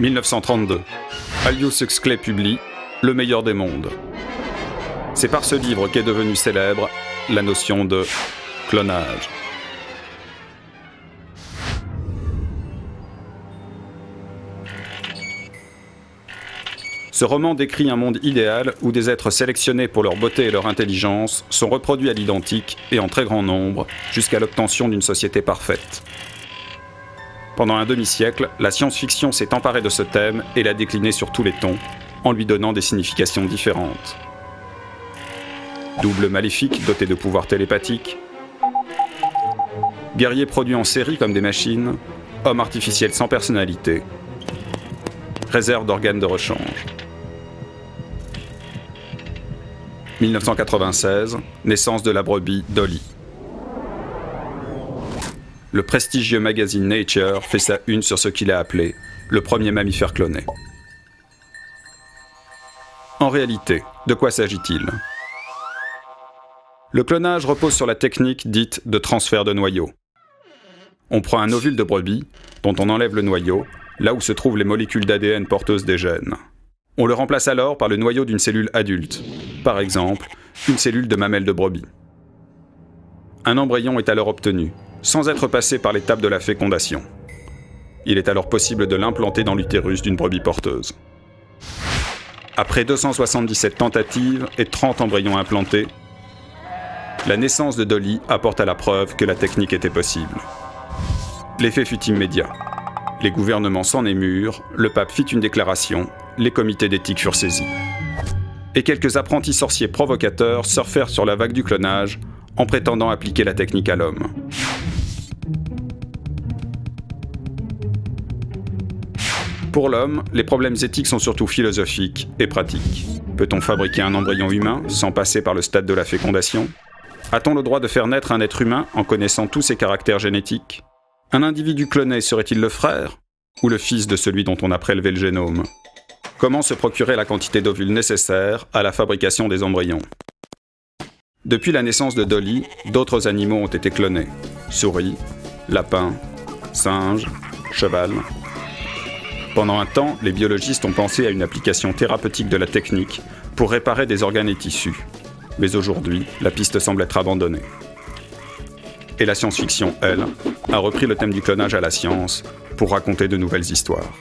1932. Aldous Huxley publie « Le meilleur des mondes ». C'est par ce livre qu'est devenue célèbre la notion de clonage. Ce roman décrit un monde idéal où des êtres sélectionnés pour leur beauté et leur intelligence sont reproduits à l'identique et en très grand nombre jusqu'à l'obtention d'une société parfaite. Pendant un demi-siècle, la science-fiction s'est emparée de ce thème et l'a décliné sur tous les tons, en lui donnant des significations différentes. Double maléfique doté de pouvoirs télépathiques, guerriers produits en série comme des machines, hommes artificiels sans personnalité, réserve d'organes de rechange. 1996, naissance de la brebis Dolly. Le prestigieux magazine Nature fait sa une sur ce qu'il a appelé le premier mammifère cloné. En réalité, de quoi s'agit-il ? Le clonage repose sur la technique dite de transfert de noyau. On prend un ovule de brebis, dont on enlève le noyau, là où se trouvent les molécules d'ADN porteuses des gènes. On le remplace alors par le noyau d'une cellule adulte, par exemple, une cellule de mamelle de brebis. Un embryon est alors obtenu, sans être passé par l'étape de la fécondation. Il est alors possible de l'implanter dans l'utérus d'une brebis porteuse. Après 277 tentatives et 30 embryons implantés, la naissance de Dolly apporte à la preuve que la technique était possible. L'effet fut immédiat. Les gouvernements s'en émurent, le pape fit une déclaration, les comités d'éthique furent saisis. Et quelques apprentis sorciers provocateurs surfèrent sur la vague du clonage en prétendant appliquer la technique à l'homme. Pour l'homme, les problèmes éthiques sont surtout philosophiques et pratiques. Peut-on fabriquer un embryon humain sans passer par le stade de la fécondation ? A-t-on le droit de faire naître un être humain en connaissant tous ses caractères génétiques ? Un individu cloné serait-il le frère ou le fils de celui dont on a prélevé le génome ? Comment se procurer la quantité d'ovules nécessaire à la fabrication des embryons ? Depuis la naissance de Dolly, d'autres animaux ont été clonés. Souris, lapins, singes, cheval. Pendant un temps, les biologistes ont pensé à une application thérapeutique de la technique pour réparer des organes et tissus. Mais aujourd'hui, la piste semble être abandonnée. Et la science-fiction, elle, a repris le thème du clonage à la science pour raconter de nouvelles histoires.